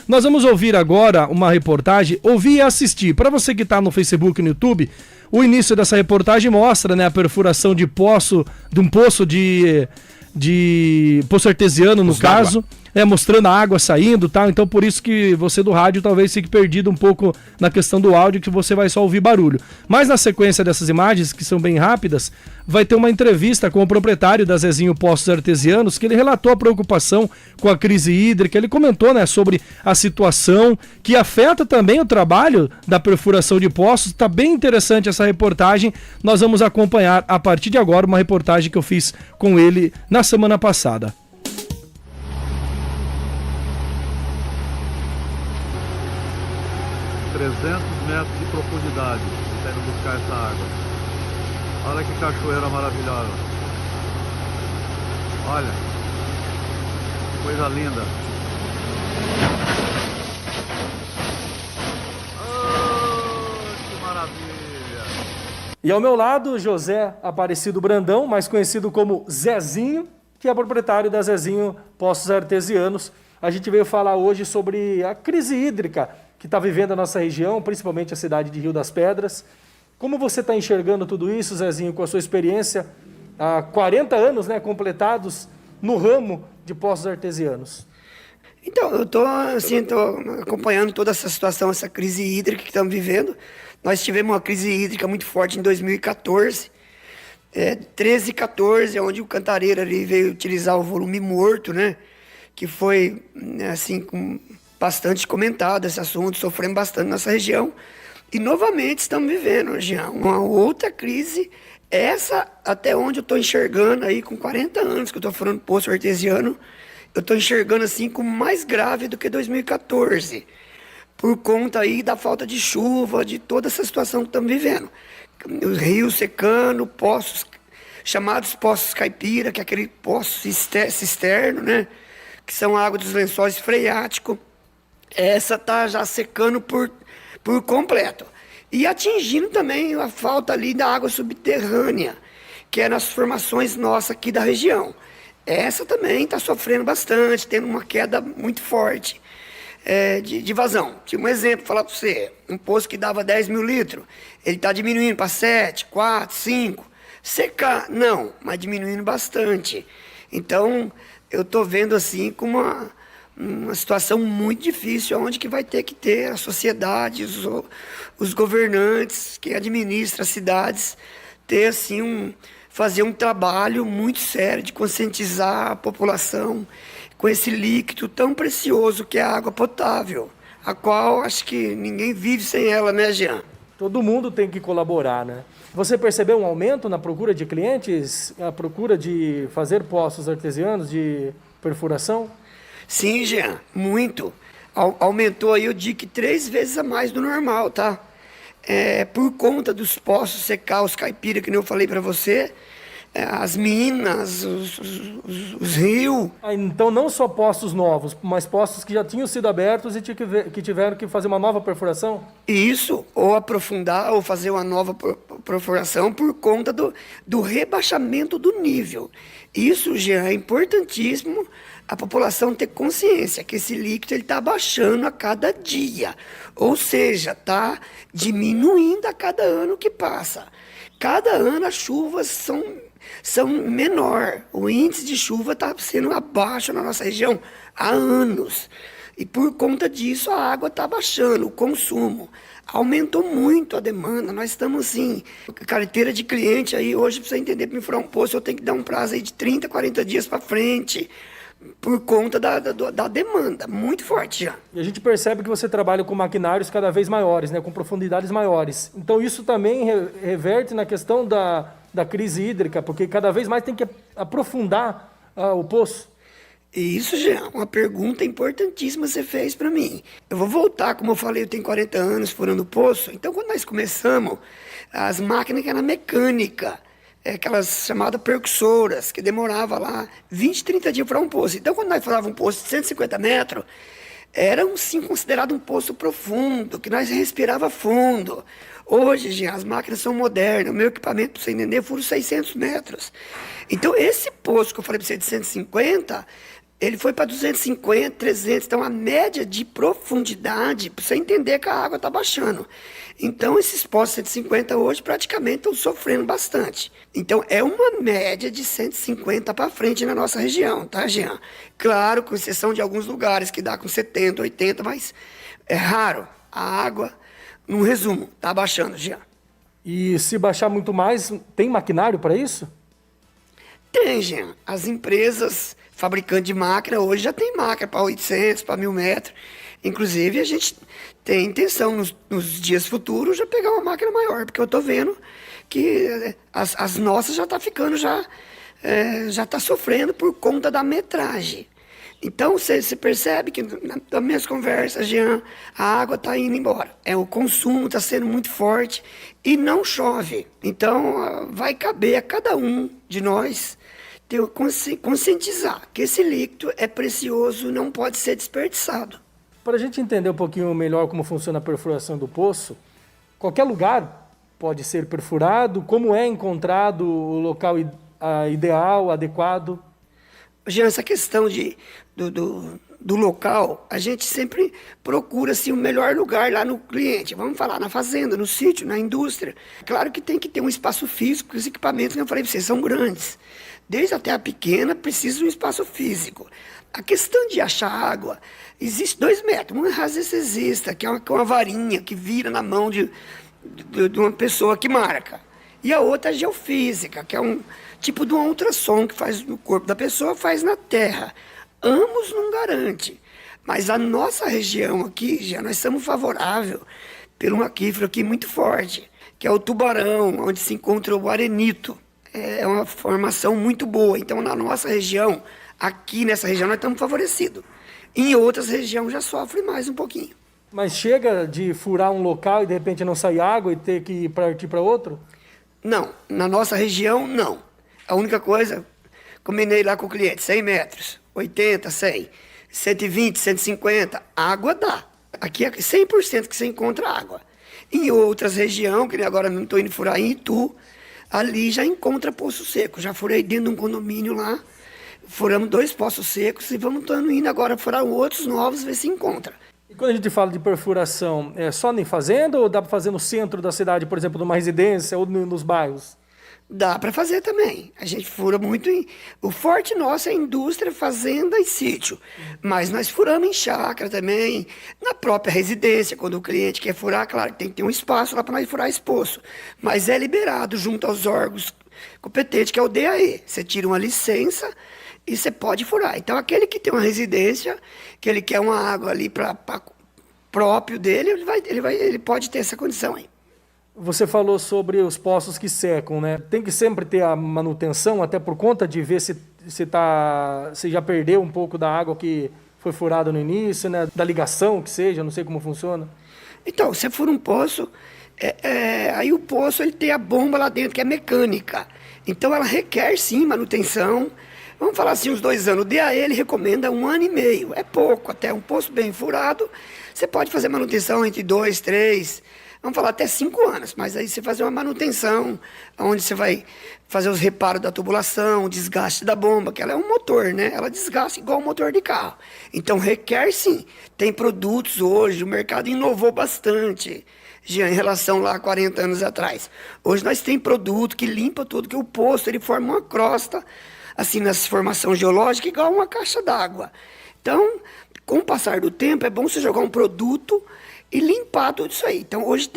Nós vamos ouvir agora uma reportagem, ouvir e assistir. Para você que está no Facebook e no YouTube, o início dessa reportagem mostra, né, a perfuração de um poço de poço artesiano, no caso, mostrando a água saindo, tá? Então por isso que você do rádio talvez fique perdido um pouco na questão do áudio, que você vai só ouvir barulho. Mas na sequência dessas imagens, que são bem rápidas, vai ter uma entrevista com o proprietário da Zezinho Poços Artesianos, que ele relatou a preocupação com a crise hídrica. Ele comentou, né, sobre a situação que afeta também o trabalho da perfuração de poços. Tá bem interessante essa reportagem. Nós vamos acompanhar a partir de agora uma reportagem que eu fiz com ele na semana passada. 300 metros de profundidade, tá indo buscar essa água. Olha que cachoeira maravilhosa. Olha, que coisa linda. Oh, que maravilha. E ao meu lado, José Aparecido Brandão, mais conhecido como Zezinho, que é proprietário da Zezinho Poços Artesianos. A gente veio falar hoje sobre a crise hídrica que está vivendo a nossa região, principalmente a cidade de Rio das Pedras. Como você está enxergando tudo isso, Zezinho, com a sua experiência há 40 anos, né, completados no ramo de poços artesianos? Então, eu estou acompanhando toda essa situação, essa crise hídrica que estamos vivendo. Nós tivemos uma crise hídrica muito forte em 2014, 13 e 14, onde o Cantareira ali veio utilizar o volume morto, né, que foi, assim, bastante comentado esse assunto, sofremos bastante nessa região. E novamente estamos vivendo, Jean, uma outra crise, essa até onde eu estou enxergando aí, com 40 anos que eu estou falando poço artesiano, eu estou enxergando assim como mais grave do que 2014, por conta aí da falta de chuva, de toda essa situação que estamos vivendo. Os rios secando, poços, chamados poços caipira, que é aquele poço cisterno, né, que são a água dos lençóis freáticos. Essa está já secando por completo. E atingindo também a falta ali da água subterrânea, que é nas formações nossas aqui da região. Essa também está sofrendo bastante, tendo uma queda muito forte de vazão. Tipo, um exemplo, falar para você, um poço que dava 10 mil litros, ele está diminuindo para 7, 4, 5. Secar, não, mas diminuindo bastante. Então, eu estou vendo assim como uma situação muito difícil, onde que vai ter que ter a sociedade, os governantes que administram as cidades, ter assim fazer um trabalho muito sério de conscientizar a população com esse líquido tão precioso que é a água potável, a qual acho que ninguém vive sem ela, né, Jean? Todo mundo tem que colaborar, né? Você percebeu um aumento na procura de clientes, a procura de fazer poços artesianos de perfuração? Sim, Jean, muito. Aumentou aí, eu digo que 3 vezes a mais do normal, tá? Por conta dos poços secar, os caipira, que nem eu falei para você, as minas, os rios. Então não só poços novos, mas poços que já tinham sido abertos e que tiveram que fazer uma nova perfuração? Isso, ou aprofundar, ou fazer uma nova perfuração por conta do rebaixamento do nível. Isso já é importantíssimo, a população ter consciência que esse líquido está baixando a cada dia, ou seja, está diminuindo a cada ano que passa. Cada ano as chuvas são menor, o índice de chuva está sendo abaixo na nossa região há anos. E por conta disso a água está baixando, o consumo. Aumentou muito a demanda, nós estamos assim, carteira de cliente aí, hoje para você entender, para me furar um poço eu tenho que dar um prazo aí de 30, 40 dias para frente, por conta da demanda, muito forte já. E a gente percebe que você trabalha com maquinários cada vez maiores, né, com profundidades maiores. Então isso também reverte na questão da crise hídrica, porque cada vez mais tem que aprofundar o poço. Isso já é uma pergunta importantíssima que você fez para mim. Eu vou voltar, como eu falei, eu tenho 40 anos furando poço. Então, quando nós começamos, as máquinas que eram mecânica, aquelas chamadas percussoras, que demorava lá 20, 30 dias para um poço. Então, quando nós furávamos um poço de 150 metros, era sim considerado um poço profundo, que nós respirava fundo. Hoje, já, as máquinas são modernas, o meu equipamento, para você entender, furo 600 metros. Então, esse poço que eu falei para você de 150, ele foi para 250, 300, então a média de profundidade, para você entender que a água está baixando. Então esses poços 150 hoje praticamente estão sofrendo bastante. Então é uma média de 150 para frente na nossa região, tá, Jean? Claro, com exceção de alguns lugares que dá com 70, 80, mas é raro. A água, num resumo, está baixando, Jean. E se baixar muito mais, tem maquinário para isso? Tem, Jean. As empresas fabricantes de máquina hoje já tem máquina para 800, para 1000 metros. Inclusive, a gente tem intenção nos dias futuros já pegar uma máquina maior, porque eu estou vendo que as nossas já estão ficando, já está sofrendo por conta da metragem. Então, você percebe que nas minhas conversas, Jean, a água está indo embora. O consumo está sendo muito forte e não chove. Então, vai caber a cada um de nós conscientizar que esse líquido é precioso, não pode ser desperdiçado. Para a gente entender um pouquinho melhor como funciona a perfuração do poço, qualquer lugar pode ser perfurado, como é encontrado o local ideal, adequado? Jean, essa questão do local, a gente sempre procura assim, o melhor lugar lá no cliente. Vamos falar na fazenda, no sítio, na indústria. Claro que tem que ter um espaço físico, porque os equipamentos, como eu falei para vocês, são grandes. Desde até a pequena, precisa de um espaço físico. A questão de achar água, existe 2 métodos. Um rasesesista, que é uma varinha que vira na mão de uma pessoa que marca. E a outra é geofísica, que é um tipo de um ultrassom que faz no corpo da pessoa, faz na terra. Ambos não garante. Mas a nossa região aqui, já nós estamos favoráveis por um aquífero aqui muito forte, que é o Tubarão, onde se encontra o arenito. É uma formação muito boa. Então, na nossa região, aqui nessa região, nós estamos favorecidos. Em outras regiões já sofre mais um pouquinho. Mas chega de furar um local e de repente não sair água e ter que partir para outro? Não, na nossa região, não. A única coisa, combinei lá com o cliente, 100 metros, 80, 100, 120, 150, água dá. Aqui é 100% que você encontra água. Em outras regiões, que nem agora não estou indo furar em Itu, ali já encontra poço seco. Já furei dentro de um condomínio lá, furamos 2 poços secos e vamos indo agora furar outros novos, ver se encontra. E quando a gente fala de perfuração, é só em fazenda ou dá para fazer no centro da cidade, por exemplo, numa residência ou nos bairros? Dá para fazer também. A gente fura muito O forte nosso é indústria, fazenda e sítio. Mas nós furamos em chácara também, na própria residência. Quando o cliente quer furar, claro que tem que ter um espaço lá para nós furar esse poço. Mas é liberado junto aos órgãos competentes, que é o DAE. Você tira uma licença e você pode furar. Então, aquele que tem uma residência, que ele quer uma água ali para próprio dele, ele pode ter essa condição aí. Você falou sobre os poços que secam, né? Tem que sempre ter a manutenção, até por conta de ver se já perdeu um pouco da água que foi furada no início, né? Da ligação que seja, não sei como funciona. Então, você fura um poço, aí o poço ele tem a bomba lá dentro, que é mecânica. Então, ela requer, sim, manutenção. Vamos falar assim, uns 2 anos. O DAE, ele recomenda 1 ano e meio. É pouco, até um poço bem furado. Você pode fazer manutenção entre 2, 3... Vamos falar até 5 anos, mas aí você fazer uma manutenção, onde você vai fazer os reparos da tubulação, o desgaste da bomba, que ela é um motor, né? Ela desgasta igual um motor de carro. Então requer sim. Tem produtos hoje, o mercado inovou bastante, já em relação lá a 40 anos atrás. Hoje nós temos produto que limpa tudo, que o poço ele forma uma crosta, assim, nessa formação geológica, igual uma caixa d'água. Então, com o passar do tempo, é bom você jogar um produto e limpar tudo isso aí. Então, hoje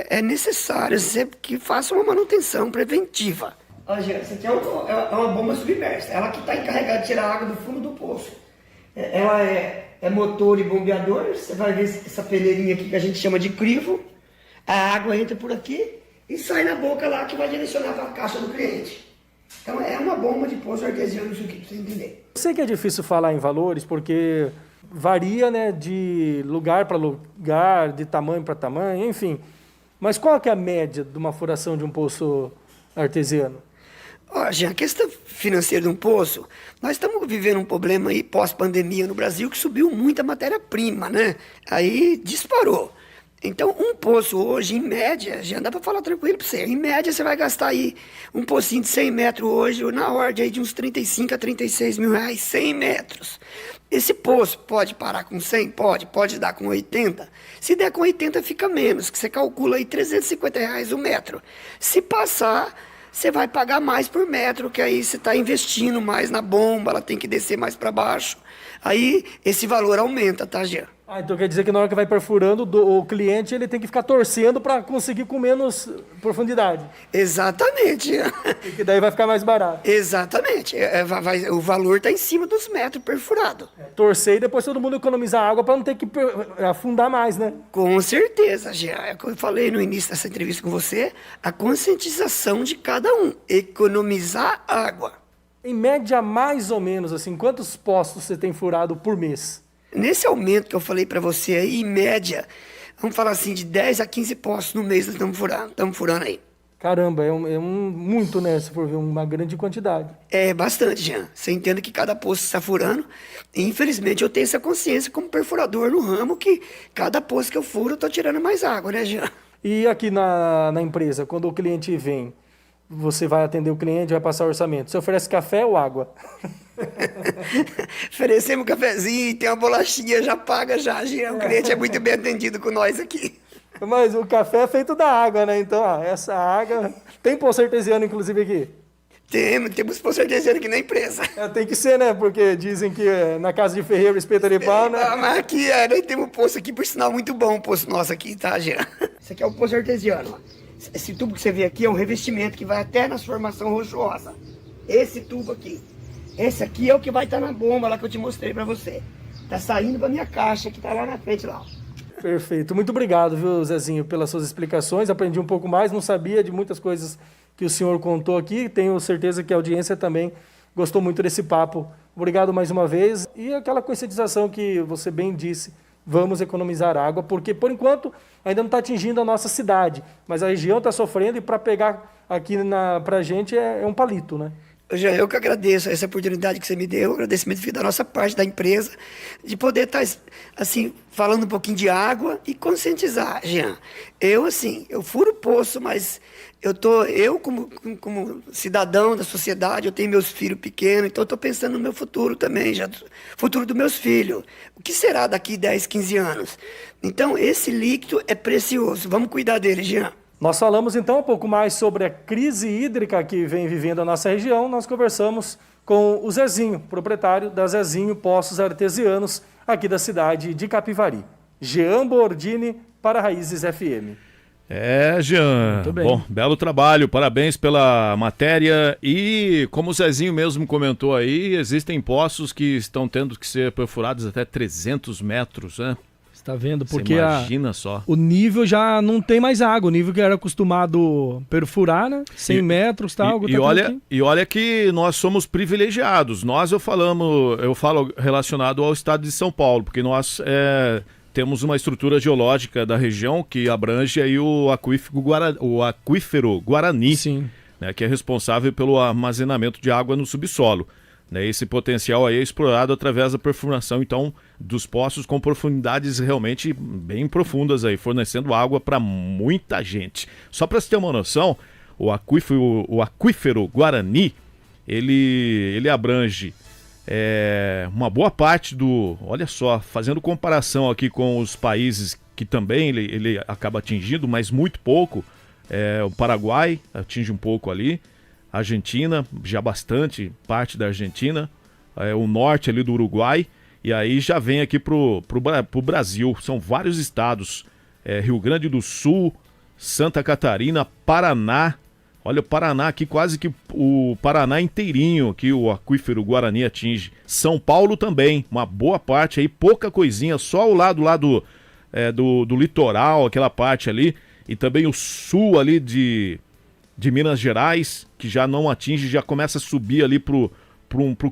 é necessário que faça uma manutenção preventiva. Olha, gente, essa aqui é uma bomba submersa. Ela que está encarregada de tirar a água do fundo do poço. Ela é motor e bombeador. Você vai ver essa peneirinha aqui que a gente chama de crivo. A água entra por aqui e sai na boca lá que vai direcionar para a caixa do cliente. Então, é uma bomba de poço artesiano, isso aqui, para você entender. Eu sei que é difícil falar em valores, porque varia, né, de lugar para lugar, de tamanho para tamanho, enfim. Mas qual que é a média de uma furação de um poço artesiano? Olha, a questão financeira de um poço, nós estamos vivendo um problema aí pós-pandemia no Brasil que subiu muita matéria-prima, né? Aí disparou. Então, um poço hoje, em média, já dá para falar tranquilo para você, em média você vai gastar aí um pocinho de 100 metros hoje, na ordem aí de uns 35 a 36 mil reais, 100 metros. Esse poço pode parar com 100? Pode dar com 80? Se der com 80 fica menos, que você calcula aí 350 reais o metro. Se passar, você vai pagar mais por metro, que aí você está investindo mais na bomba, ela tem que descer mais para baixo. Aí esse valor aumenta, tá, Jean? Então quer dizer que na hora que vai perfurando, o cliente ele tem que ficar torcendo para conseguir com menos profundidade. Exatamente. E que daí vai ficar mais barato. Exatamente. O valor está em cima dos metros perfurados. Torcer e depois todo mundo economizar água para não ter que afundar mais, né? Com certeza, Jean. É como eu falei no início dessa entrevista com você, a conscientização de cada um. Economizar água. Em média, mais ou menos, assim, quantos poços você tem furado por mês? Nesse aumento que eu falei para você aí, em média, vamos falar assim, de 10 a 15 poços no mês nós estamos furando aí. Caramba, muito, né? Se for ver, uma grande quantidade. É bastante, Jean. Você entende que cada poço está furando. E, infelizmente, eu tenho essa consciência como perfurador no ramo que cada poço que eu furo, eu estou tirando mais água, né, Jean? E aqui na empresa, quando o cliente vem, você vai atender o cliente, vai passar o orçamento. Você oferece café ou água? Oferecemos um cafezinho, tem uma bolachinha, já paga já, Jean. O cliente é muito bem atendido com nós aqui. Mas o café é feito da água, né? Então, essa água... Tem poço artesiano, inclusive, aqui? Temos poço artesiano aqui na empresa. Tem que ser, né? Porque dizem que na casa de ferreiro, espeta de pau, né? Mas aqui, nós temos um poço aqui, por sinal, muito bom, o poço nosso aqui, tá, Jean? Esse aqui é o poço artesiano, ó. Esse tubo que você vê aqui é um revestimento que vai até na formação rochosa. Esse tubo aqui. Esse aqui é o que vai estar na bomba lá que eu te mostrei pra você. Tá saindo pra minha caixa, que tá lá na frente, lá, ó. Perfeito. Muito obrigado, viu, Zezinho, pelas suas explicações. Aprendi um pouco mais, não sabia de muitas coisas que o senhor contou aqui. Tenho certeza que a audiência também gostou muito desse papo. Obrigado mais uma vez. E aquela conscientização que você bem disse, vamos economizar água, porque, por enquanto, ainda não está atingindo a nossa cidade. Mas a região está sofrendo e para pegar aqui para a gente é um palito, né? Eu que agradeço essa oportunidade que você me deu, agradecimento da nossa parte, da empresa, de poder estar, assim, falando um pouquinho de água e conscientizar, Jean. Eu furo poço, mas eu como cidadão da sociedade, eu tenho meus filhos pequenos, então eu estou pensando no meu futuro também, já, futuro dos meus filhos. O que será daqui 10, 15 anos? Então, esse líquido é precioso, vamos cuidar dele, Jean. Nós falamos então um pouco mais sobre a crise hídrica que vem vivendo a nossa região. Nós conversamos com o Zezinho, proprietário da Zezinho Poços Artesianos, aqui da cidade de Capivari. Jean Bordini para Raízes FM. Jean, muito bem. Bom, belo trabalho, parabéns pela matéria. E como o Zezinho mesmo comentou aí, existem poços que estão tendo que ser perfurados até 300 metros, né? Tá vendo? Porque imagina só. O nível já não tem mais água. O nível que era acostumado perfurar, né? 100 metros, tá? E olha que nós somos privilegiados. Eu falo relacionado ao estado de São Paulo, porque nós temos uma estrutura geológica da região que abrange aí o aquífero Guarani, sim, né, que é responsável pelo armazenamento de água no subsolo. Esse potencial aí é explorado através da perfuração, então, dos poços com profundidades realmente bem profundas aí, fornecendo água para muita gente. Só para você ter uma noção, o aquífero Guarani, ele abrange uma boa parte olha só, fazendo comparação aqui com os países que também ele acaba atingindo, mas muito pouco, o Paraguai atinge um pouco ali, Argentina, já bastante parte da Argentina, o norte ali do Uruguai, e aí já vem aqui pro Brasil. São vários estados, Rio Grande do Sul, Santa Catarina, Paraná. Olha, o Paraná aqui, quase que o Paraná inteirinho que o aquífero Guarani atinge. São Paulo também, uma boa parte aí, pouca coisinha, só o lado lá do litoral, aquela parte ali, e também o sul ali de Minas Gerais, que já não atinge, já começa a subir ali pro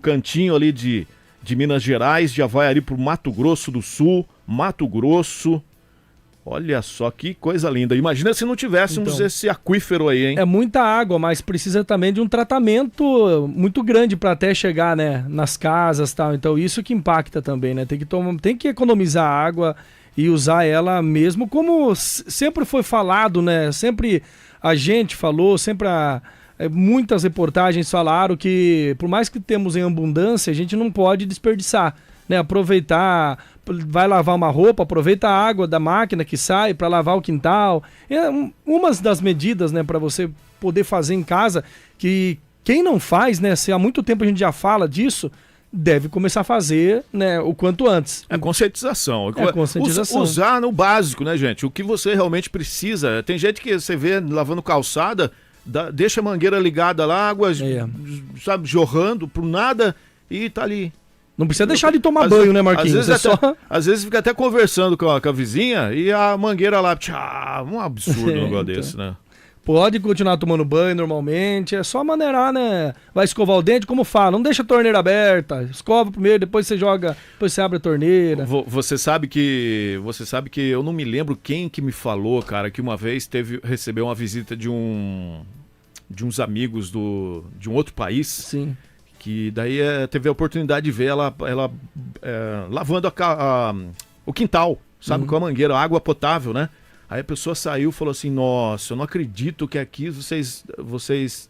cantinho ali de Minas Gerais, já vai ali pro Mato Grosso do Sul, Mato Grosso. Olha só que coisa linda. Imagina se não tivéssemos esse aquífero aí, hein? É muita água, mas precisa também de um tratamento muito grande para até chegar, né, nas casas e tal. Então isso que impacta também, né? Tem que economizar água e usar ela mesmo como sempre foi falado, né? Sempre a gente falou, sempre muitas reportagens falaram que por mais que temos em abundância, a gente não pode desperdiçar, né? Aproveitar, vai lavar uma roupa, aproveita a água da máquina que sai para lavar o quintal. É umas das medidas, né, para você poder fazer em casa, que quem não faz, né, se há muito tempo a gente já fala disso, deve começar a fazer, né, o quanto antes. É conscientização. Conscientização. Usar no básico, né, gente? O que você realmente precisa. Tem gente que você vê lavando calçada, deixa a mangueira ligada lá, água, sabe, jorrando por nada e tá ali. Não precisa deixar de tomar banho, né, Marquinhos? Às vezes fica até conversando com a vizinha e a mangueira lá, um absurdo um negócio desse, né? Pode continuar tomando banho normalmente, é só maneirar, né? Vai escovar o dente, como fala, não deixa a torneira aberta, escova primeiro, depois você joga, depois você abre a torneira. Você sabe que eu não me lembro quem que me falou, cara, que uma vez recebeu uma visita de uns amigos de um outro país. Sim. Que daí teve a oportunidade de ver ela lavando o quintal, sabe, com a mangueira, água potável, né? Aí a pessoa saiu e falou assim, nossa, eu não acredito que aqui vocês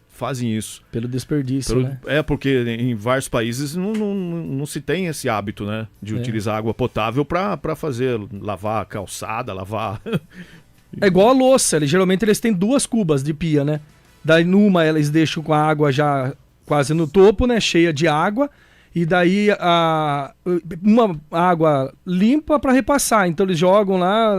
fazem isso. Pelo desperdício, né? Porque em vários países não se tem esse hábito, né? De utilizar água potável para lavar a calçada, lavar... É igual a louça, geralmente eles têm 2 cubas de pia, né? Daí numa eles deixam com a água já quase no topo, né? Cheia de água. E daí uma água limpa para repassar. Então eles jogam lá,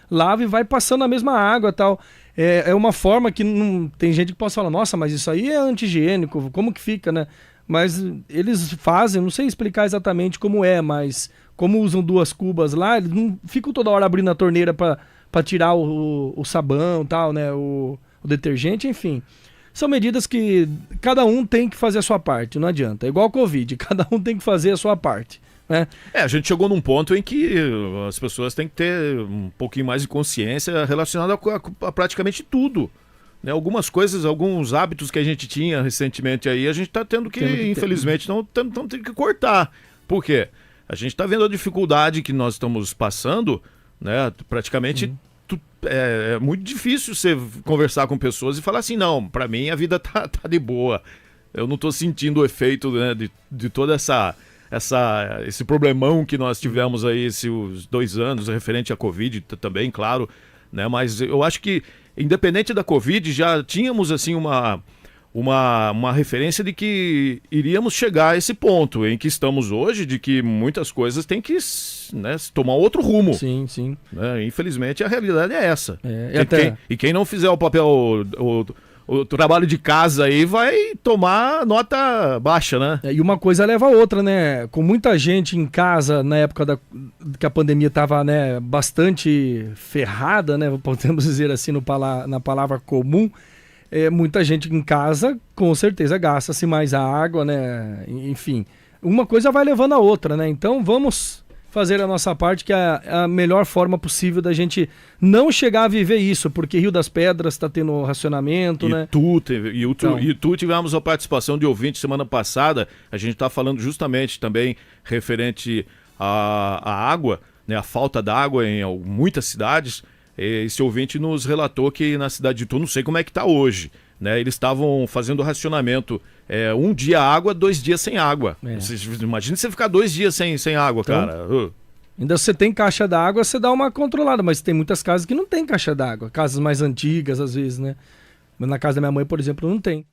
lavam e vai passando a mesma água e tal. É uma forma que não tem gente que possa falar, nossa, mas isso aí é anti-higiênico, como que fica, né? Mas eles fazem, não sei explicar exatamente como é, mas como usam 2 cubas lá, eles não ficam toda hora abrindo a torneira para tirar o sabão e tal, né? O detergente, enfim. São medidas que cada um tem que fazer a sua parte, não adianta. É igual a Covid, cada um tem que fazer a sua parte, né? A gente chegou num ponto em que as pessoas têm que ter um pouquinho mais de consciência relacionada a praticamente tudo, né? Algumas coisas, alguns hábitos que a gente tinha recentemente aí, a gente está tendo que, infelizmente, não tendo que cortar. Por quê? A gente está vendo a dificuldade que nós estamos passando, né? Praticamente... É muito difícil você conversar com pessoas e falar assim, não, pra mim a vida tá de boa. Eu não tô sentindo o efeito, né, de toda esse problemão que nós tivemos aí esses 2 anos, referente à Covid também, claro, né? Mas eu acho que, independente da Covid, já tínhamos assim uma referência de que iríamos chegar a esse ponto em que estamos hoje, de que muitas coisas têm que, né, tomar outro rumo. Sim, sim. Né? Infelizmente a realidade é essa. E quem não fizer o papel, o trabalho de casa aí vai tomar nota baixa, né? E uma coisa leva a outra, né? Com muita gente em casa na época que a pandemia estava, né, bastante ferrada, né? Podemos dizer assim na palavra comum. Muita gente em casa, com certeza, gasta-se mais água, né? Enfim, uma coisa vai levando a outra, né? Então vamos fazer a nossa parte, que é a melhor forma possível da gente não chegar a viver isso, porque Rio das Pedras está tendo racionamento, né? E tu tivemos a participação de ouvinte semana passada, a gente está falando justamente também referente à água, né? A falta d'água em muitas cidades. Esse ouvinte nos relatou que na cidade de Itu, não sei como é que está hoje, né? Eles estavam fazendo racionamento, 1 dia água, 2 dias sem água. Imagina você ficar 2 dias sem água, então, cara. Ainda você tem caixa d'água, você dá uma controlada, mas tem muitas casas que não tem caixa d'água. Casas mais antigas, às vezes, né? Mas na casa da minha mãe, por exemplo, não tem.